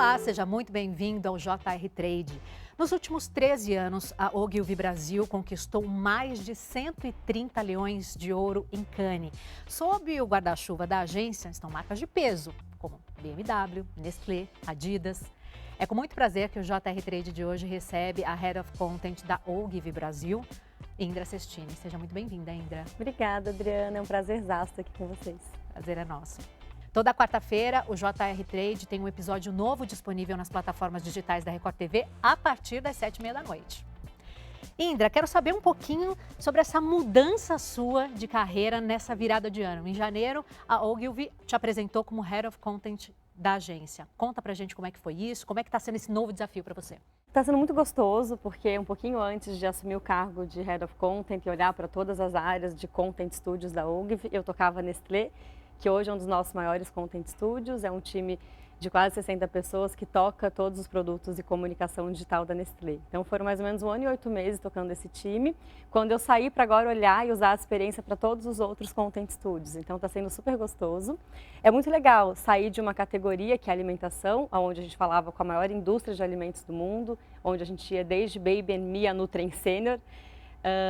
Olá, seja muito bem-vindo ao JR Trade. Nos últimos 13 anos, a Ogilvy Brasil conquistou mais de 130 leões de ouro em Cannes. Sob o guarda-chuva da agência estão marcas de peso, como BMW, Nestlé, Adidas. É com muito prazer que o JR Trade de hoje recebe a Head of Content da Ogilvy Brasil, Indra Sestini. Seja muito bem-vinda, Indra. Obrigada, Adriana. É um prazerzaço estar aqui com vocês. Prazer é nosso. Toda quarta-feira, o JR Trade tem um episódio novo disponível nas plataformas digitais da Record TV a partir das 7h30 da noite. Indra, quero saber um pouquinho sobre essa mudança sua de carreira nessa virada de ano. Em janeiro, a Ogilvy te apresentou como Head of Content da agência. Conta pra gente como é que foi isso, como é que está sendo esse novo desafio para você. Está sendo muito gostoso, porque um pouquinho antes de assumir o cargo de Head of Content e olhar para todas as áreas de Content Studios da Ogilvy, eu tocava Nestlé, que hoje é um dos nossos maiores Content Studios, é um time de quase 60 pessoas que toca todos os produtos de comunicação digital da Nestlé. Então foram mais ou menos 1 ano e 8 meses tocando esse time, quando eu saí para agora olhar e usar a experiência para todos os outros Content Studios. Então está sendo super gostoso. É muito legal sair de uma categoria que é a alimentação, onde a gente falava com a maior indústria de alimentos do mundo, onde a gente ia desde Baby and Me a Nutrien Senior,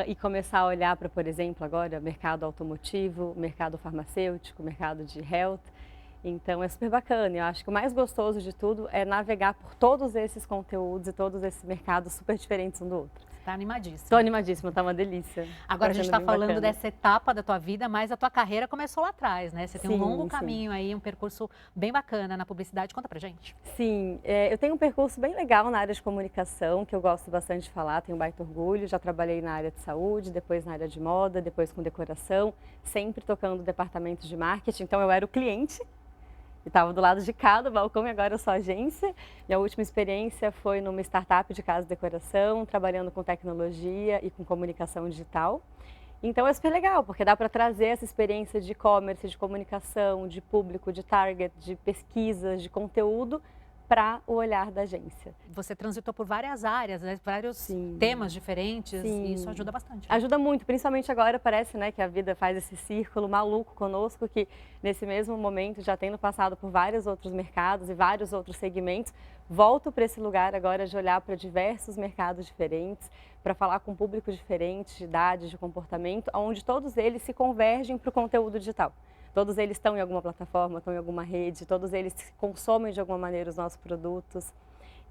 e começar a olhar para, por exemplo, agora mercado automotivo, mercado farmacêutico, mercado de health. Então é super bacana. Eu acho que o mais gostoso de tudo é navegar por todos esses conteúdos e todos esses mercados super diferentes um do outro. Está animadíssima. Estou animadíssima, está uma delícia. Agora a gente está falando bacana dessa etapa da tua vida, mas a tua carreira começou lá atrás, né? Você tem um longo sim. caminho aí, um percurso bem bacana na publicidade. Conta pra gente. Sim, eu tenho um percurso bem legal na área de comunicação, que eu gosto bastante de falar, tenho um baita orgulho. Já trabalhei na área de saúde, depois na área de moda, depois com decoração, sempre tocando departamentos de marketing. Então eu era o cliente. Estava do lado de cá do balcão e agora eu sou agência. Minha última experiência foi numa startup de casa de decoração, trabalhando com tecnologia e com comunicação digital. Então é super legal, porque dá para trazer essa experiência de e-commerce, de comunicação, de público, de target, de pesquisas, de conteúdo para o olhar da agência. Você transitou por várias áreas, né? Vários temas diferentes, e isso ajuda bastante. Ajuda muito, principalmente agora parece, né, que a vida faz esse círculo maluco conosco, que nesse mesmo momento, já tendo passado por vários outros mercados e vários outros segmentos, volto para esse lugar agora de olhar para diversos mercados diferentes, para falar com públicos diferentes, de idade, de comportamento, onde todos eles se convergem para o conteúdo digital. Todos eles estão em alguma plataforma, estão em alguma rede, todos eles consomem de alguma maneira os nossos produtos.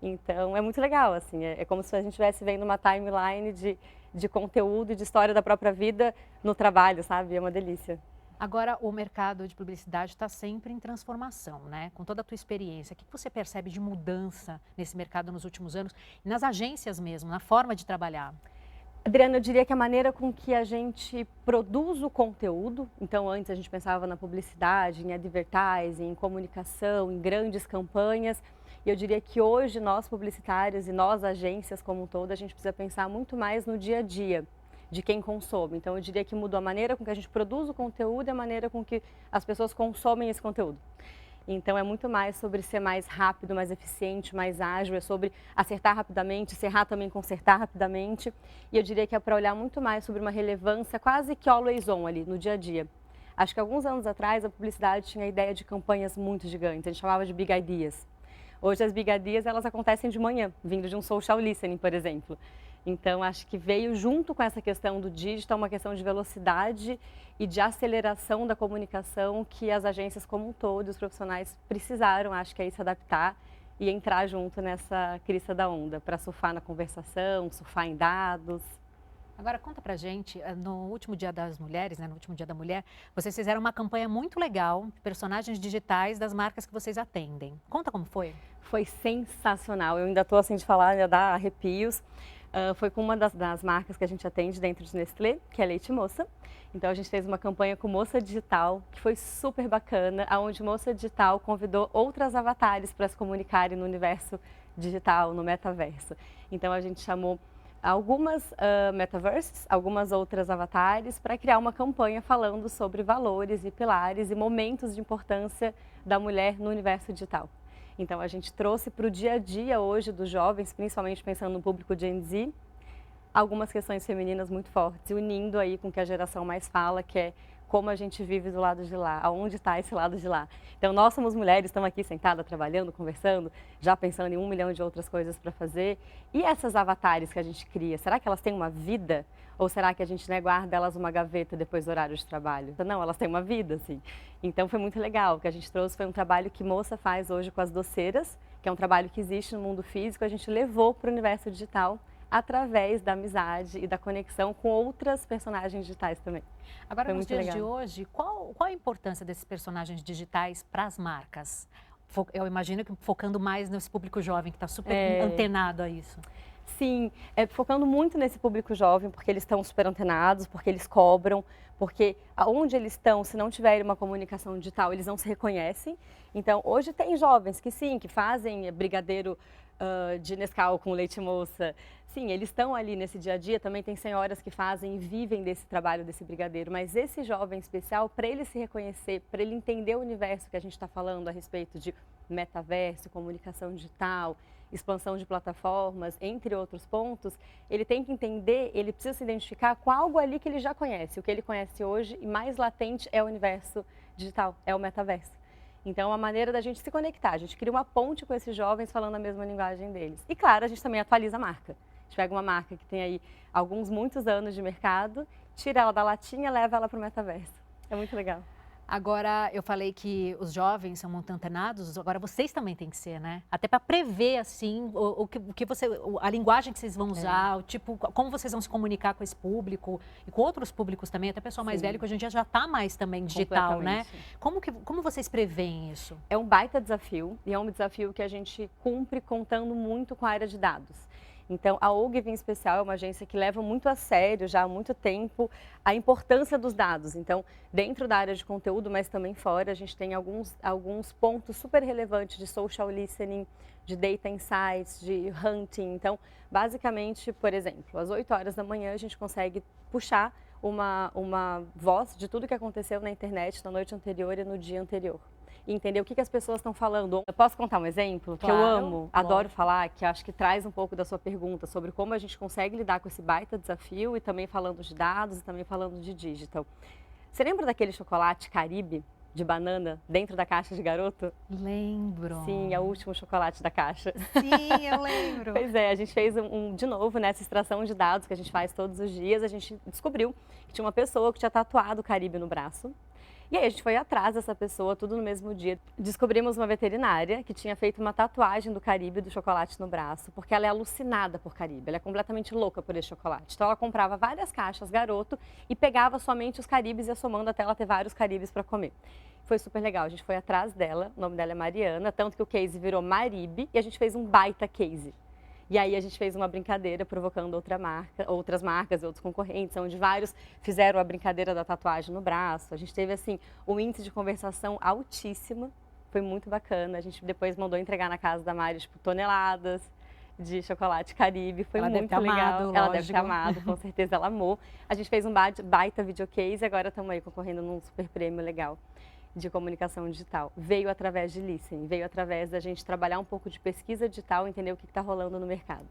Então é muito legal, assim, é como se a gente estivesse vendo uma timeline de conteúdo e de história da própria vida no trabalho, sabe? É uma delícia. Agora, o mercado de publicidade está sempre em transformação, né? Com toda a tua experiência, o que você percebe de mudança nesse mercado nos últimos anos, e nas agências mesmo, na forma de trabalhar? Adriana, eu diria que a maneira com que a gente produz o conteúdo, então antes a gente pensava na publicidade, em advertising, em comunicação, em grandes campanhas, e eu diria que hoje nós publicitários e nós agências como um todo, a gente precisa pensar muito mais no dia a dia de quem consome. Então eu diria que mudou a maneira com que a gente produz o conteúdo e a maneira com que as pessoas consomem esse conteúdo. Então é muito mais sobre ser mais rápido, mais eficiente, mais ágil, é sobre acertar rapidamente, se errar também consertar rapidamente. E eu diria que é para olhar muito mais sobre uma relevância quase que always on ali, no dia a dia. Acho que alguns anos atrás a publicidade tinha a ideia de campanhas muito gigantes, a gente chamava de big ideas. Hoje as big ideas elas acontecem de manhã, vindo de um social listening, por exemplo. Então, acho que veio junto com essa questão do digital uma questão de velocidade e de aceleração da comunicação que as agências como um todo, os profissionais precisaram, acho que aí se adaptar e entrar junto nessa crista da onda, para surfar na conversação, surfar em dados. Agora, conta pra gente, no último Dia das Mulheres, né, no último Dia da Mulher, vocês fizeram uma campanha muito legal, personagens digitais das marcas que vocês atendem. Conta como foi. Foi sensacional, eu ainda estou assim de falar, ainda dá arrepios. Foi com uma das marcas que a gente atende dentro de Nestlé, que é Leite Moça. Então a gente fez uma campanha com Moça Digital, que foi super bacana, onde Moça Digital convidou outras avatares para se comunicarem no universo digital, no metaverso. Então a gente chamou algumas metaverses, algumas outras avatares, para criar uma campanha falando sobre valores e pilares e momentos de importância da mulher no universo digital. Então a gente trouxe para o dia a dia hoje dos jovens, principalmente pensando no público Gen Z, algumas questões femininas muito fortes, unindo aí com o que a geração mais fala, que é como a gente vive do lado de lá, aonde está esse lado de lá. Então, nós somos mulheres, estamos aqui sentadas, trabalhando, conversando, já pensando em 1 milhão de outras coisas para fazer. E essas avatares que a gente cria, será que elas têm uma vida? Ou será que a gente, né, guarda elas numa gaveta depois do horário de trabalho? Não, elas têm uma vida, assim. Então, foi muito legal. O que a gente trouxe foi um trabalho que Moça faz hoje com as doceiras, que é um trabalho que existe no mundo físico, a gente levou para o universo digital através da amizade e da conexão com outras personagens digitais também. Agora, nos dias legal. de hoje, qual a importância desses personagens digitais para as marcas? Eu imagino que focando mais nesse público jovem que está super antenado a isso. Sim, focando muito nesse público jovem, porque eles estão super antenados, porque eles cobram, porque aonde eles estão, se não tiverem uma comunicação digital, eles não se reconhecem. Então, hoje tem jovens que sim, que fazem brigadeiro de Nescau com leite moça. Sim, eles estão ali nesse dia a dia, também tem senhoras que fazem e vivem desse trabalho, desse brigadeiro. Mas esse jovem especial, para ele se reconhecer, para ele entender o universo que a gente está falando a respeito de metaverso, comunicação digital, expansão de plataformas, entre outros pontos, ele tem que entender, ele precisa se identificar com algo ali que ele já conhece. O que ele conhece hoje e mais latente é o universo digital, é o metaverso. Então, a maneira da gente se conectar, a gente cria uma ponte com esses jovens falando a mesma linguagem deles. E claro, a gente também atualiza a marca. A gente pega uma marca que tem aí muitos anos de mercado, tira ela da latinha, leva ela para o metaverso. É muito legal. Agora, eu falei que os jovens são muito antenados, agora vocês também têm que ser, né? Até para prever, assim, a linguagem que vocês vão usar, o tipo, como vocês vão se comunicar com esse público e com outros públicos também, até pessoal mais velho, que hoje em dia já está mais também digital, né? Como vocês preveem isso? É um baita desafio, e é um desafio que a gente cumpre contando muito com a área de dados. Então, a Ogilvy em especial é uma agência que leva muito a sério, já há muito tempo, a importância dos dados. Então, dentro da área de conteúdo, mas também fora, a gente tem alguns pontos super relevantes de social listening, de data insights, de hunting. Então, basicamente, por exemplo, às 8 horas da manhã a gente consegue puxar uma voz de tudo que aconteceu na internet na noite anterior e no dia anterior. E entender o que as pessoas estão falando. Eu posso contar um exemplo que eu amo, adoro falar, que acho que traz um pouco da sua pergunta sobre como a gente consegue lidar com esse baita desafio e também falando de dados e também falando de digital. Você lembra daquele chocolate Caribe de banana dentro da caixa de garoto? Lembro. Sim, é o último chocolate da caixa. Sim, eu lembro. Pois é, a gente fez de novo, nessa extração de dados que a gente faz todos os dias, a gente descobriu que tinha uma pessoa que tinha tatuado o Caribe no braço. E aí a gente foi atrás dessa pessoa, tudo no mesmo dia. Descobrimos uma veterinária que tinha feito uma tatuagem do Caribe, do chocolate no braço, porque ela é alucinada por Caribe, ela é completamente louca por esse chocolate. Então ela comprava várias caixas garoto e pegava somente os Caribes e ia somando até ela ter vários Caribes para comer. Foi super legal, a gente foi atrás dela, o nome dela é Mariana, tanto que o case virou Maribe e a gente fez um baita case. E aí a gente fez uma brincadeira provocando outras marcas e outros concorrentes, onde vários fizeram a brincadeira da tatuagem no braço. A gente teve, assim, um índice de conversação altíssimo, foi muito bacana. A gente depois mandou entregar na casa da Mari, tipo, toneladas de chocolate Caribe, foi muito legal. Ela deve ter amado, com certeza ela amou. A gente fez um baita videocase e agora estamos aí concorrendo num super prêmio legal de comunicação digital. Veio através de listening, veio através da gente trabalhar um pouco de pesquisa digital, entender o que está rolando no mercado.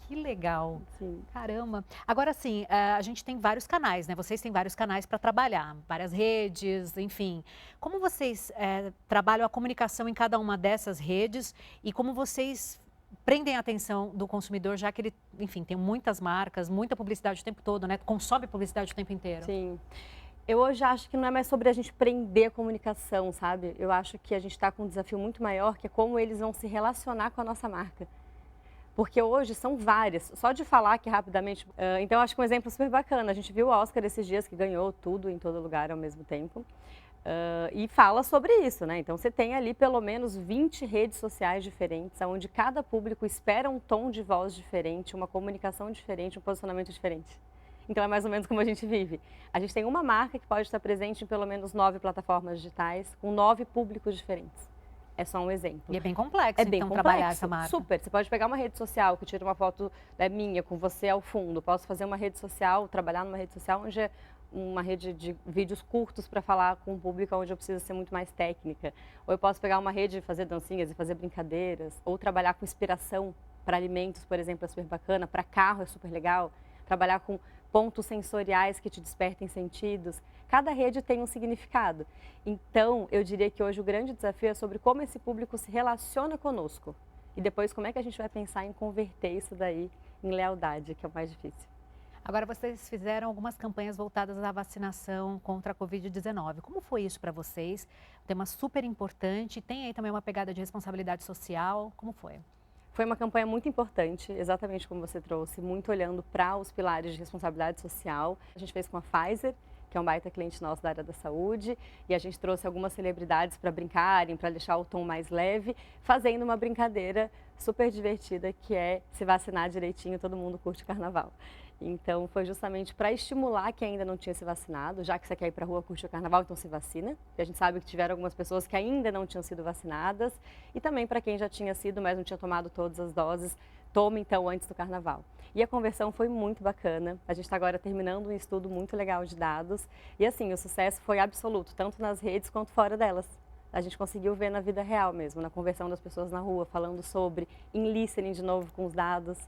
Que legal. Sim. Caramba. Agora sim, a gente tem vários canais, né? Vocês têm vários canais para trabalhar, várias redes, enfim. Como vocês trabalham a comunicação em cada uma dessas redes e como vocês prendem a atenção do consumidor, já que ele, enfim, tem muitas marcas, muita publicidade o tempo todo, né? Consome publicidade o tempo inteiro. Sim. Eu hoje acho que não é mais sobre a gente prender a comunicação, sabe? Eu acho que a gente está com um desafio muito maior, que é como eles vão se relacionar com a nossa marca. Porque hoje são várias, só de falar aqui rapidamente. Então, acho que um exemplo super bacana. A gente viu o Oscar esses dias, que ganhou tudo em todo lugar ao mesmo tempo. E fala sobre isso, né? Então, você tem ali pelo menos 20 redes sociais diferentes, onde cada público espera um tom de voz diferente, uma comunicação diferente, um posicionamento diferente. Então, é mais ou menos como a gente vive. A gente tem uma marca que pode estar presente em pelo menos 9 plataformas digitais, com 9 públicos diferentes. É só um exemplo. E é bem complexo, então, trabalhar essa marca. Super. Você pode pegar uma rede social que tira uma foto minha, com você ao fundo. Posso fazer uma rede social, trabalhar numa rede social onde é uma rede de vídeos curtos para falar com o público, onde eu preciso ser muito mais técnica. Ou eu posso pegar uma rede e fazer dancinhas e fazer brincadeiras. Ou trabalhar com inspiração para alimentos, por exemplo, é super bacana. Para carro é super legal. Trabalhar com pontos sensoriais que te despertem sentidos. cada rede tem um significado. Então, eu diria que hoje o grande desafio é sobre como esse público se relaciona conosco. E depois, como é que a gente vai pensar em converter isso daí em lealdade, que é o mais difícil. Agora, vocês fizeram algumas campanhas voltadas à vacinação contra a Covid-19. Como foi isso para vocês? Um tema super importante. Tem aí também uma pegada de responsabilidade social. Como foi? Foi uma campanha muito importante, exatamente como você trouxe, muito olhando para os pilares de responsabilidade social. A gente fez com a Pfizer, que é um baita cliente nosso da área da saúde, e a gente trouxe algumas celebridades para brincarem, para deixar o tom mais leve, fazendo uma brincadeira super divertida, que é se vacinar direitinho, todo mundo curte carnaval. Então, foi justamente para estimular quem ainda não tinha se vacinado, já que você quer ir para a rua curtir o carnaval, então se vacina. E a gente sabe que tiveram algumas pessoas que ainda não tinham sido vacinadas. E também para quem já tinha sido, mas não tinha tomado todas as doses, tome então antes do carnaval. E a conversão foi muito bacana. A gente está agora terminando um estudo muito legal de dados. E assim, o sucesso foi absoluto, tanto nas redes quanto fora delas. A gente conseguiu ver na vida real mesmo, na conversão das pessoas na rua, falando sobre, em listening de novo com os dados.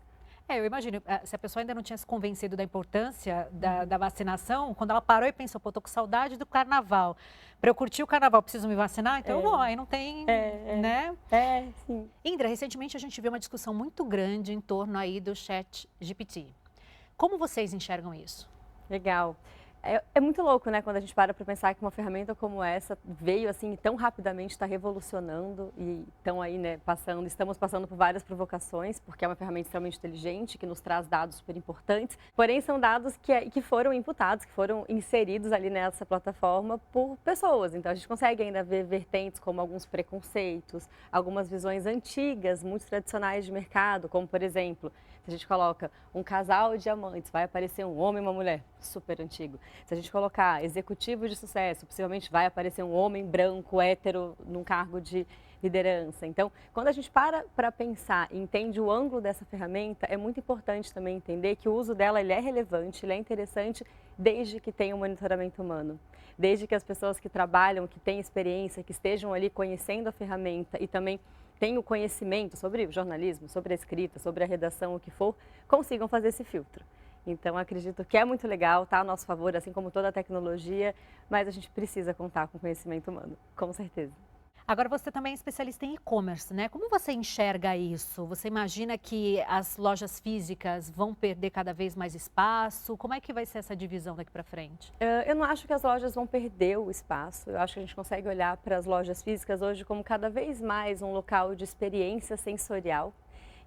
Eu imagino, se a pessoa ainda não tinha se convencido da importância da vacinação, quando ela parou e pensou, pô, tô com saudade do carnaval. Para eu curtir o carnaval, preciso me vacinar? Então eu vou, aí não tem, né? Sim. Indra, recentemente a gente viu uma discussão muito grande em torno aí do ChatGPT. Como vocês enxergam isso? Legal. É muito louco, né, quando a gente para pensar que uma ferramenta como essa veio assim e tão rapidamente, está revolucionando e estão aí, né, estamos passando por várias provocações, porque é uma ferramenta extremamente inteligente, que nos traz dados super importantes, porém são dados que foram imputados, que foram inseridos ali nessa plataforma por pessoas. Então a gente consegue ainda ver vertentes como alguns preconceitos, algumas visões antigas, muito tradicionais de mercado, como por exemplo, se a gente coloca um casal de amantes, vai aparecer um homem e uma mulher, super antigo. Se a gente colocar executivo de sucesso, possivelmente vai aparecer um homem branco, hétero, num cargo de liderança. Então, quando a gente para pensar e entende o ângulo dessa ferramenta, é muito importante também entender que o uso dela ele é relevante, ele é interessante desde que tenha um monitoramento humano. Desde que as pessoas que trabalham, que têm experiência, que estejam ali conhecendo a ferramenta e também têm o conhecimento sobre o jornalismo, sobre a escrita, sobre a redação, o que for, consigam fazer esse filtro. Então, acredito que é muito legal, está a nosso favor, assim como toda a tecnologia, mas a gente precisa contar com conhecimento humano, com certeza. Agora, você também é especialista em e-commerce, né? Como você enxerga isso? Você imagina que as lojas físicas vão perder cada vez mais espaço? Como é que vai ser essa divisão daqui para frente? Eu não acho que as lojas vão perder o espaço. Eu acho que a gente consegue olhar para as lojas físicas hoje como cada vez mais um local de experiência sensorial.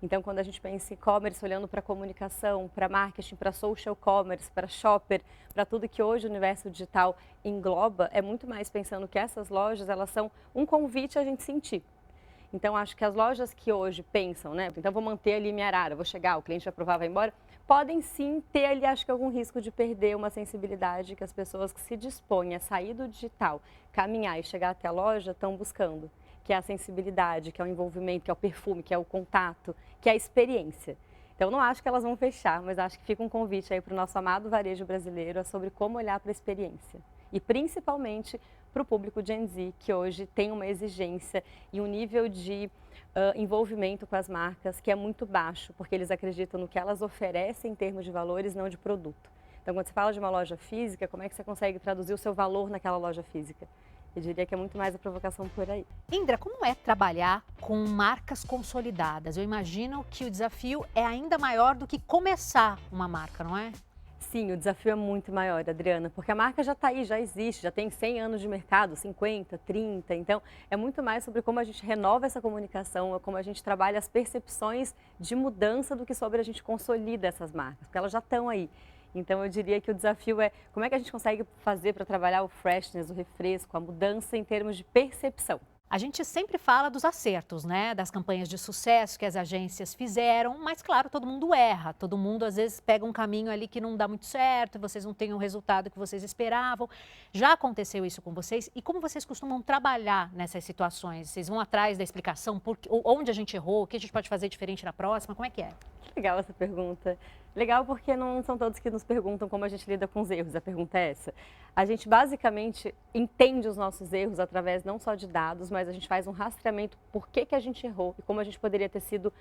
Então, quando a gente pensa em e-commerce, olhando para comunicação, para marketing, para social commerce, para shopper, para tudo que hoje o universo digital engloba, é muito mais pensando que essas lojas, elas são um convite a gente sentir. Então, acho que as lojas que hoje pensam, né? Então, vou manter ali minha arara, vou chegar, o cliente vai provar, vai embora, podem sim ter ali, acho que algum risco de perder uma sensibilidade que as pessoas que se dispõem a sair do digital, caminhar e chegar até a loja estão buscando, que é a sensibilidade, que é o envolvimento, que é o perfume, que é o contato, que é a experiência. Então, não acho que elas vão fechar, mas acho que fica um convite aí para o nosso amado varejo brasileiro sobre como olhar para a experiência. E principalmente para o público Gen Z, que hoje tem uma exigência e um nível de envolvimento com as marcas que é muito baixo, porque eles acreditam no que elas oferecem em termos de valores, não de produto. Então, quando você fala de uma loja física, como é que você consegue traduzir o seu valor naquela loja física? Eu diria que é muito mais a provocação por aí. Indra, como é trabalhar com marcas consolidadas? Eu imagino que o desafio é ainda maior do que começar uma marca, não é? Sim, o desafio é muito maior, Adriana, porque a marca já está aí, já existe, já tem 100 anos de mercado, 50, 30, então é muito mais sobre como a gente renova essa comunicação, como a gente trabalha as percepções de mudança do que sobre a gente consolida essas marcas, porque elas já estão aí. Então eu diria que o desafio é como é que a gente consegue fazer para trabalhar o freshness, o refresco, a mudança em termos de percepção. A gente sempre fala dos acertos, né? Das campanhas de sucesso que as agências fizeram, mas claro, todo mundo erra. Todo mundo às vezes pega um caminho ali que não dá muito certo, vocês não têm o resultado que vocês esperavam. Já aconteceu isso com vocês? E como vocês costumam trabalhar nessas situações? Vocês vão atrás da explicação, onde a gente errou, o que a gente pode fazer diferente na próxima? Como é que é? Legal essa pergunta. Legal porque não são todos que nos perguntam como a gente lida com os erros, a pergunta é essa. A gente basicamente entende os nossos erros através não só de dados, mas a gente faz um rastreamento por que a gente errou e como a gente poderia ter sido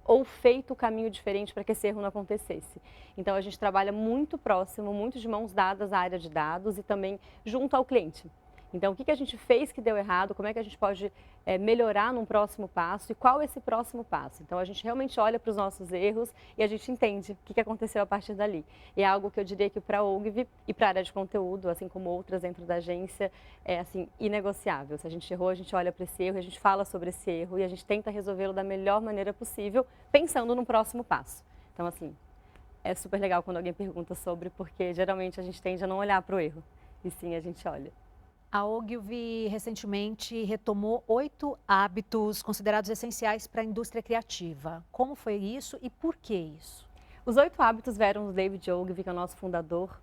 ou feito o caminho diferente para que esse erro não acontecesse. Então a gente trabalha muito próximo, muito de mãos dadas à área de dados e também junto ao cliente. Então, o que a gente fez que deu errado, como é que a gente pode melhorar num próximo passo e qual é esse próximo passo. Então, a gente realmente olha para os nossos erros e a gente entende o que aconteceu a partir dali. E é algo que eu diria que para a OGV e para a área de conteúdo, assim como outras dentro da agência, é assim, inegociável. Se a gente errou, a gente olha para esse erro, a gente fala sobre esse erro e a gente tenta resolvê-lo da melhor maneira possível, pensando no próximo passo. Então, assim, é super legal quando alguém pergunta sobre, porque geralmente a gente tende a não olhar para o erro, e sim a gente olha. A Ogilvy recentemente retomou 8 hábitos considerados essenciais para a indústria criativa. Como foi isso e por que isso? Os 8 hábitos vieram do David Ogilvy, que é o nosso fundador,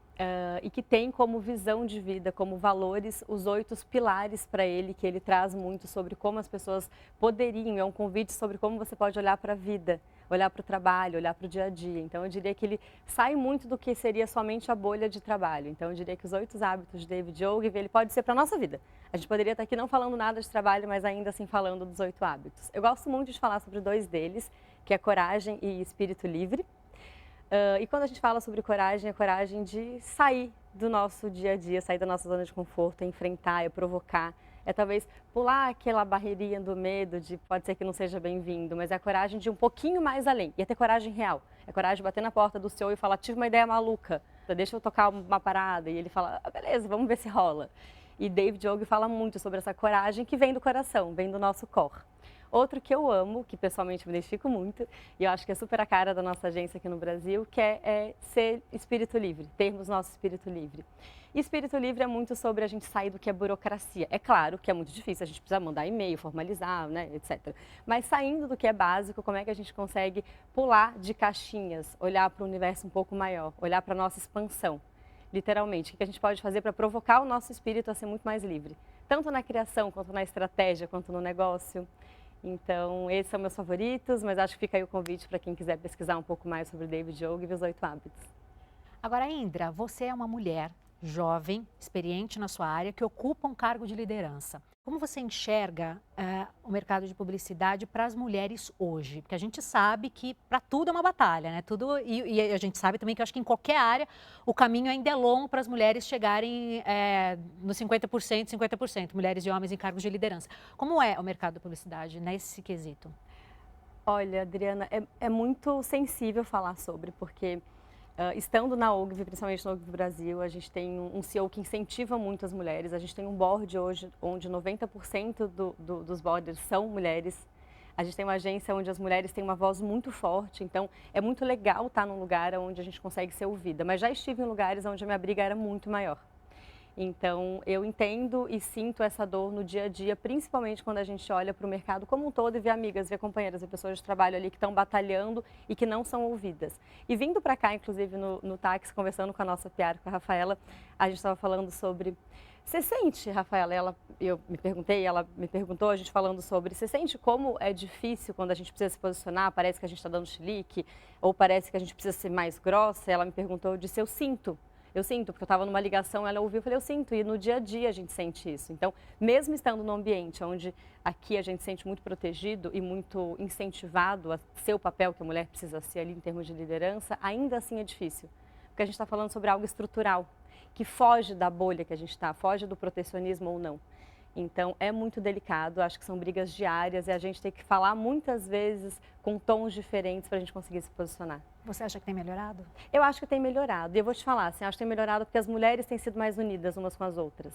e que tem como visão de vida, como valores, os 8 pilares para ele, que ele traz muito sobre como as pessoas poderiam, é um convite sobre como você pode olhar para a vida, olhar para o trabalho, olhar para o dia a dia. Então, eu diria que ele sai muito do que seria somente a bolha de trabalho. Então, eu diria que os 8 hábitos de David Ogilvy, ele pode ser para a nossa vida. A gente poderia estar aqui não falando nada de trabalho, mas ainda assim falando dos 8 hábitos. Eu gosto muito de falar sobre 2 deles, que é coragem e espírito livre. E quando a gente fala sobre coragem, é coragem de sair do nosso dia a dia, sair da nossa zona de conforto, é enfrentar, é provocar, é talvez pular aquela barreirinha do medo de pode ser que não seja bem-vindo, mas é a coragem de ir um pouquinho mais além, e é ter coragem real. É coragem de bater na porta do CEO e falar, tive uma ideia maluca, deixa eu tocar uma parada, e ele fala, beleza, vamos ver se rola. E David Ogilvy fala muito sobre essa coragem que vem do coração, vem do nosso core. Outro que eu amo, que pessoalmente me identifico muito, e eu acho que é super a cara da nossa agência aqui no Brasil, que é ser espírito livre, termos nosso espírito livre. E espírito livre é muito sobre a gente sair do que é burocracia. É claro que é muito difícil, a gente precisa mandar e-mail, formalizar, né, etc. Mas saindo do que é básico, como é que a gente consegue pular de caixinhas, olhar para o universo um pouco maior, olhar para a nossa expansão, literalmente. O que a gente pode fazer para provocar o nosso espírito a ser muito mais livre, tanto na criação, quanto na estratégia, quanto no negócio. Então, esses são meus favoritos, mas acho que fica aí o convite para quem quiser pesquisar um pouco mais sobre David Ogilvy e os 8 hábitos. Agora, Indra, você é uma mulher jovem, experiente na sua área, que ocupa um cargo de liderança. Como você enxerga o mercado de publicidade para as mulheres hoje? Porque a gente sabe que para tudo é uma batalha, né? E a gente sabe também que eu acho que em qualquer área o caminho ainda é longo para as mulheres chegarem nos 50%, 50%, mulheres e homens em cargos de liderança. Como é o mercado da publicidade nesse quesito? Olha, Adriana, é muito sensível falar sobre, porque estando na Ogilvy, principalmente na Ogilvy Brasil, a gente tem um CEO que incentiva muito as mulheres. A gente tem um board hoje onde 90% dos boarders são mulheres. A gente tem uma agência onde as mulheres têm uma voz muito forte, então é muito legal estar num lugar onde a gente consegue ser ouvida. Mas já estive em lugares onde a minha briga era muito maior. Então, eu entendo e sinto essa dor no dia a dia, principalmente quando a gente olha para o mercado como um todo e vê amigas, vê companheiras, vê pessoas de trabalho ali que estão batalhando e que não são ouvidas. E vindo para cá, inclusive no táxi, conversando com a nossa PR, com a Rafaela, a gente estava falando sobre... Você sente, Rafaela, eu me perguntei, ela me perguntou, a gente falando sobre, você sente como é difícil quando a gente precisa se posicionar, parece que a gente está dando chilique, ou parece que a gente precisa ser mais grossa? Ela me perguntou, eu disse, eu sinto. Eu sinto, porque eu estava numa ligação, ela ouviu, eu falei, eu sinto, e no dia a dia a gente sente isso. Então, mesmo estando num ambiente onde aqui a gente se sente muito protegido e muito incentivado a ser o papel que a mulher precisa ser ali em termos de liderança, ainda assim é difícil. Porque a gente está falando sobre algo estrutural, que foge da bolha que a gente está, foge do protecionismo ou não. Então, é muito delicado, acho que são brigas diárias e a gente tem que falar muitas vezes com tons diferentes para a gente conseguir se posicionar. Você acha que tem melhorado? Eu acho que tem melhorado. E eu vou te falar, assim, acho que tem melhorado porque as mulheres têm sido mais unidas umas com as outras.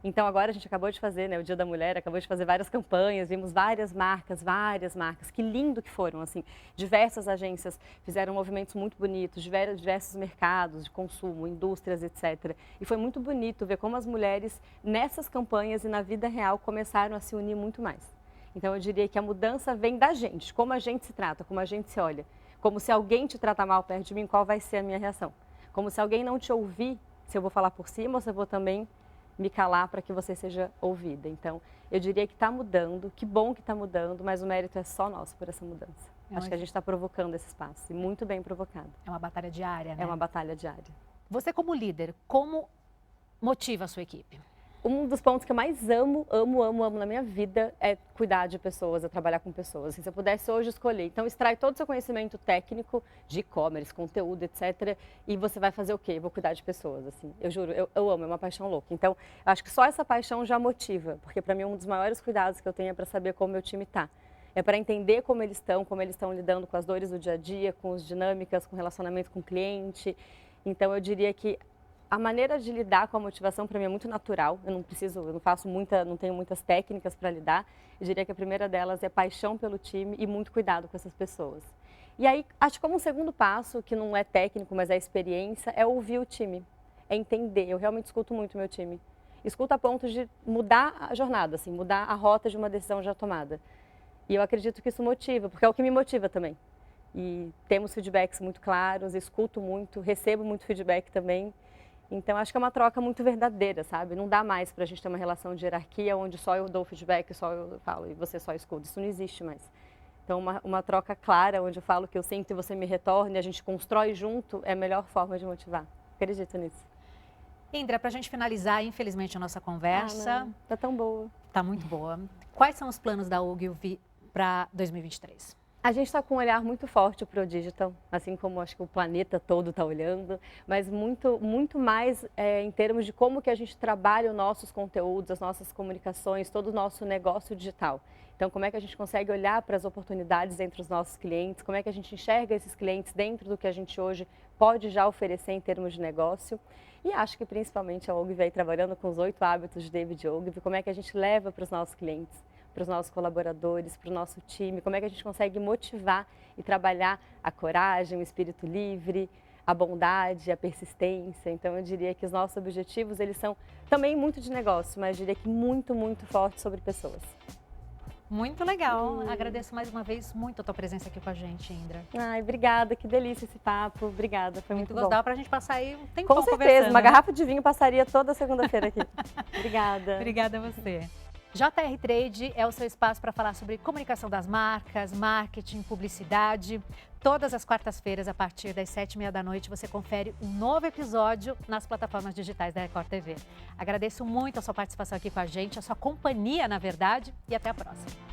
Então, agora a gente acabou de fazer, né, o Dia da Mulher, acabou de fazer várias campanhas, vimos várias marcas. Que lindo que foram, assim. Diversas agências fizeram movimentos muito bonitos, diversos mercados de consumo, indústrias, etc. E foi muito bonito ver como as mulheres, nessas campanhas e na vida real, começaram a se unir muito mais. Então, eu diria que a mudança vem da gente, como a gente se trata, como a gente se olha. Como se alguém te trata mal perto de mim, qual vai ser a minha reação? Como se alguém não te ouvir, se eu vou falar por cima ou se eu vou também me calar para que você seja ouvida. Então, eu diria que está mudando, que bom que está mudando, mas o mérito é só nosso por essa mudança. Acho que a gente está provocando esse espaço, e muito bem provocado. É uma batalha diária, né? É uma batalha diária. Você como líder, como motiva a sua equipe? Um dos pontos que eu mais amo na minha vida é cuidar de pessoas, é trabalhar com pessoas. Assim, se eu pudesse hoje escolher, então extrai todo o seu conhecimento técnico de e-commerce, conteúdo, etc. E você vai fazer o quê? Eu vou cuidar de pessoas, assim. Eu juro, eu amo, é uma paixão louca. Então, eu acho que só essa paixão já motiva, porque para mim um dos maiores cuidados que eu tenho é para saber como meu time está. É para entender como eles estão lidando com as dores do dia a dia, com as dinâmicas, com o relacionamento com o cliente. Então, eu diria que a maneira de lidar com a motivação para mim é muito natural. Eu não tenho muitas técnicas para lidar. Eu diria que a primeira delas é paixão pelo time e muito cuidado com essas pessoas. E aí, acho que como um segundo passo, que não é técnico, mas é experiência, é ouvir o time, é entender. Eu realmente escuto muito o meu time. Escuto a ponto de mudar a jornada, assim, mudar a rota de uma decisão já tomada. E eu acredito que isso motiva, porque é o que me motiva também. E temos feedbacks muito claros, escuto muito, recebo muito feedback também. Então, acho que é uma troca muito verdadeira, sabe? Não dá mais para a gente ter uma relação de hierarquia onde só eu dou feedback, só eu falo e você só escuta. Isso não existe mais. Então, uma troca clara, onde eu falo o que eu sinto e você me retorna e a gente constrói junto, é a melhor forma de motivar. Acredito nisso. Indra, para a gente finalizar, infelizmente, a nossa conversa... Tá tão boa. Tá muito boa. Quais são os planos da Ogilvy para 2023? A gente está com um olhar muito forte para o digital, assim como acho que o planeta todo está olhando, mas muito mais em termos de como que a gente trabalha os nossos conteúdos, as nossas comunicações, todo o nosso negócio digital. Então, como é que a gente consegue olhar para as oportunidades entre os nossos clientes, como é que a gente enxerga esses clientes dentro do que a gente hoje pode já oferecer em termos de negócio. E acho que principalmente a Ogilvy aí trabalhando com os 8 hábitos de David Ogilvy, como é que a gente leva para os nossos clientes, para os nossos colaboradores, para o nosso time, como é que a gente consegue motivar e trabalhar a coragem, o espírito livre, a bondade, a persistência. Então, eu diria que os nossos objetivos, eles são também muito de negócio, mas eu diria que muito forte sobre pessoas. Muito legal. Agradeço mais uma vez muito a tua presença aqui com a gente, Indra. Ai, obrigada, que delícia esse papo. Obrigada, foi muito bom. Dá pra gente passar aí um tempão com certeza, conversando, uma né? garrafa de vinho passaria toda segunda-feira aqui. Obrigada. Obrigada a você. JR Trade é o seu espaço para falar sobre comunicação das marcas, marketing, publicidade. Todas as quartas-feiras, a partir das 7h30 da noite, você confere um novo episódio nas plataformas digitais da Record TV. Agradeço muito a sua participação aqui com a gente, a sua companhia, na verdade, e até a próxima.